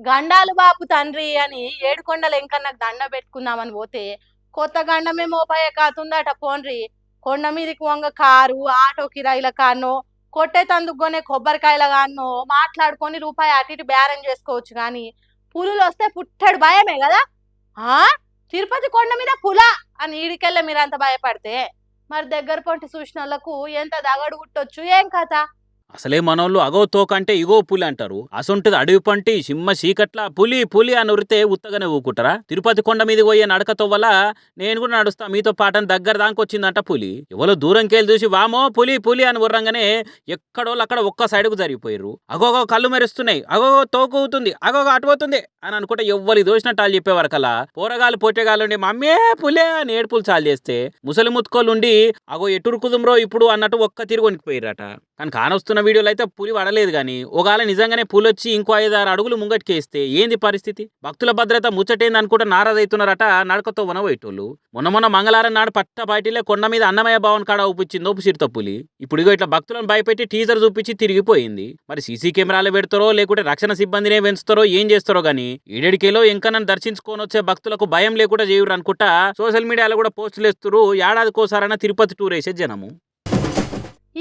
గండాలు బాపు తండ్రి అని ఏడుకొండల ఎంకన్నకు దండ పెట్టుకుందామని పోతే కొత్త గండమే మోపాయ కాతుందట పోన్రి. కొండ మీదకి వంగ కారు ఆటో కిరాయిల కానో కొట్టే తందుకునే కొబ్బరికాయల కానో మాట్లాడుకొని రూపాయి అటు ఇటు బేరం చేసుకోవచ్చు. కానీ పులులు వస్తే పుట్టడు భయమే కదా. ఆ తిరుపతి కొండ మీద పుల అని ఈడికెళ్ళ మీరంత భయపడితే మరి దగ్గర పొంటి చూసిన వాళ్ళకు ఎంత దగడు గుట్టొచ్చు ఏం కథ. అసలే మనోళ్ళు అగో తోకంటే ఇగో పులి అంటారు. అసొంటిది అడవి పంటి సింహ చీకట్ల పులి పులి అని ఉరితే ఉత్తగానే ఊకుంటారా? తిరుపతి కొండ మీద పోయే నడకతో వల్ల నేను కూడా నడుస్తా మీతో పాటని దగ్గర దాకొచ్చిందంట పులి. ఎవరో దూరంకెళ్ళి చూసి వామో పులి పులి అని ఉర్రంగానే ఎక్కడోళ్ళు అక్కడ ఒక్క సైడ్కు జరిగిపోయారు. అగోగో కళ్ళు మెరుస్తున్నాయి, అగోగో తోకు ఊతుంది, అగోగో అటుపోతుంది అని అనుకుంటే ఎవ్వరికి దోసినట్టు వాళ్ళు చెప్పేవారకల్లా పోరగాళ్ళు పొట్టేగాళ్ళుండి మమ్మే పులే అని ఏడుపులు చాలు చేస్తే ముసలి ముత్తుకోళ్ళుండి అగో ఎటురుకుదుమ్రో ఇప్పుడు అన్నట్టు ఒక్క తిరిగి వణికిపోయారట. కానీ కానొస్తున్న వీడియోలో అయితే పులి పడలేదు. కానీ ఒకవేళ నిజంగానే పులి వచ్చి ఇంకో 5-6 అడుగులు ముంగటికేస్తే ఏంది పరిస్థితి? భక్తుల భద్రత ముచ్చటేంది అనుకుంటే నారాజవుతున్నారట నడకతో వనబోయేటోళ్ళు. మొన్న మంగళవారం నాడు పట్టపాటిలే కొండ మీద అన్నమయ్య భవన్ కాడ ఊపిచ్చింది ఒప్పుసిరితో పులి. ఇప్పుడు ఇగో ఇట్లా భక్తులను భయపెట్టి టీజర్ చూపించి తిరిగిపోయింది. మరి సీసీ కెమెరాలు పెడతారో లేకుంటే రక్షణ సిబ్బందినే పెంచుతారో ఏం చేస్తారో గానీ ఏడేడికేలో ఇంకనని దర్శించుకొని వచ్చే భక్తులకు భయం లేకుండా చేయురు అనుకుంటా సోషల్ మీడియాలో కూడా పోస్టులు వేస్తున్నారు. ఏడాదికోసారైనా తిరుపతి టూర్ వేసే జనము.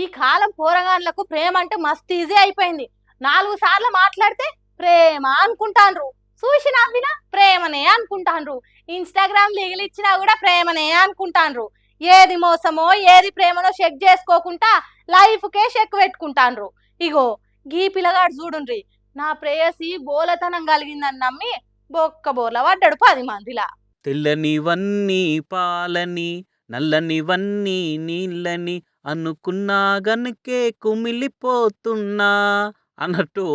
ఈ కాలం పోరగాన్లకు ప్రేమ అంటే మస్తు ఈజీ అయిపోయింది. 4 సార్లు మాట్లాడితే ప్రేమ అనుకుంటాండ్రు, చూసి నవ్వినా ప్రేమనే అనుకుంటాండ్రు, ఇన్స్టాగ్రామ్ లిగిలిచ్చినా కూడా ప్రేమనే అనుకుంటాండ్రు. ఏది మోసమో ఏది ప్రేమనో చెక్ చేసుకోకుండా లైఫ్కే చెక్ పెట్టుకుంటాండ్రు. ఇగో గీ పిల్లగాడు చూడుండ్రి, నా ప్రేయసి బోలతనం కలిగిందని నమ్మి బొక్క బోర్ల పడ్డాడు 10 మందిలా. తెల్లనివన్నీ పాలని నల్లనివన్నీ నీళ్ళని అనుకున్నా గనుకే కుమిలిపోతున్నా అన్నట్టు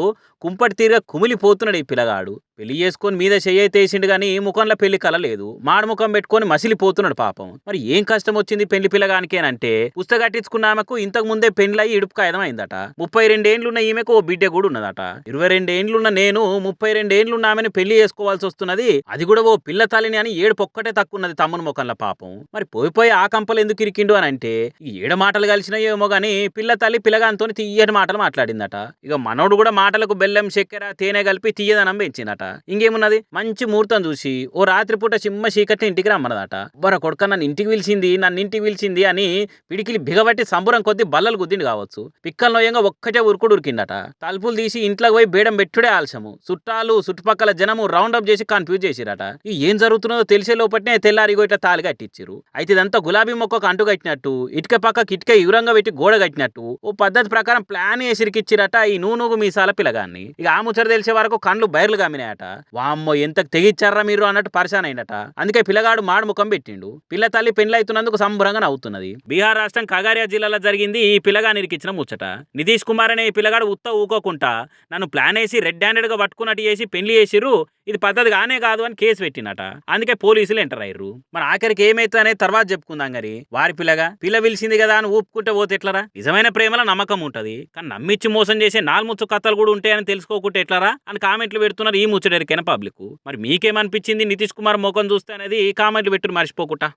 కుంపటి తీరుగా కుమిలిపోతున్నాడు ఈ పిల్లగాడు. పెళ్లి చేసుకొని మీద చెయ్యేసిండు కానీ ముఖంలో పెళ్లి కలలేదు. మాడముఖం పెట్టుకొని మసిలిపోతున్నాడు పాపం. మరి ఏం కష్టం వచ్చింది పెళ్లి పిల్లగానికేనంటే పుస్తకట్టించుకున్న ఆమెకు ఇంతకు ముందే పెళ్లై ఇడుపు కాయదం అయిందట. 32 ఏండ్లున్న ఈమెకు ఓ బిడ్డ కూడా ఉన్నదట. 22 ఏండ్లున్న నేను 32 ఏండ్లున్న ఆమెను పెళ్లి చేసుకోవాల్సి వస్తున్నది. అది కూడా ఓ పిల్ల తల్లిని అని ఏడుపొక్కటే తక్కువ ఉన్నది తమ్ముని ముఖంలో పాపం. మరి పోయి ఆ కంపలు ఎందుకు ఇరికిండు అని అంటే ఈ ఏడ మాటలు కలిసినాయేమో గానీ పిల్ల తల్లి పిల్లగాంతో తీయని మాటలు మాట్లాడిందట. ఇక మనోడు కూడా మాటలకు బెల్లం చక్కెర తేనె కలిపి తీయదనం పెంచిందట. ఇంకేమున్నది మంచి ముహూర్తం చూసి ఓ రాత్రిపూట సింహ చీకటి ఇంటికి రమ్మన్నదట. బర కొడుక నన్ను ఇంటికి పిలిచింది అని పిడికిలి బిగబట్టి సంబురం కొద్ది బల్లలు గుద్దిండు కావచ్చు. పిక్కల్లోయంగా ఒక్కటే ఉరికిండట. తలుపులు తీసి ఇంట్లోకి పోయి బేడం పెట్టుడే ఆలస్యము. చుట్టాలు చుట్టుపక్కల జనము రౌండప్ చేసి కన్ఫ్యూజ్ చేసిరట. ఏం జరుగుతున్నదో తెలిసే లోపట్నే తెల్లారిగో ఇట్లా తాలి కట్టించారు. అయితే ఇదంతా గులాబీ మొక్కకు అంటు కట్టినట్టు ఇటుక పక్క కిటిక ఇవరంగా పెట్టి గోడ కట్టినట్టు ఓ పద్ధతి ప్రకారం ప్లాన్ వేసిరికిచ్చిరట ఈ నూనూగు మీసాల పిల్లగాన్ని. ఇక ఆ ముచ్చట తెలిసే వరకు కండ్లు బయర్లు గమ్మినాయట. వామ్మో ఎంత తెగిచ్చారా మీరు అన్నట్టు పరిశాన్ అయినట. అందుకే పిల్లగాడు మాడు ముఖం పెట్టిండు. పిల్ల తల్లి పెళ్లైతున్నందుకు సంబరంగా నవ్వుతున్నది. బీహార్ రాష్ట్రం కగారియా జిల్లాలో జరిగింది ఈ పిల్లగానికి ఇచ్చిన ముచ్చట. నితీష్ కుమార్ అనే ఈ పిల్లగాడు ఊకోకుండా నన్ను ప్లాన్ వేసి రెడ్ హ్యాండెడ్ గా పట్టుకున్నట్టు చేసి పెళ్లి చేసిర్రు, ఇది పద్ధతి గానే కాదు అని కేసు పెట్టినట. అందుకే పోలీసులు ఎంటర్ అయ్యారు. మరి ఆఖరికి ఏమైతే అనేది తర్వాత చెప్పుకుందాం. గారి వారి పిల్ల పిలిచింది కదా అని ఊపుకుంటే పోతే ఎట్లరా? నిజమైన ప్రేమలో నమ్మకం ఉంటది, కానీ నమ్మిచ్చి మోసం చేసే 4 కథలు కూడా ఉంటాయని తెలుసుకోకుంటే ఎట్లరా అని కామెంట్లు పెడుతున్నారు ఈ ముచ్చటెరికైన పబ్లిక్. మరి మీకేమనిపించింది నితీష్ కుమార్ మోకం చూస్తే అనేది కామెంట్లు పెట్టుని మర్చిపోకుండా.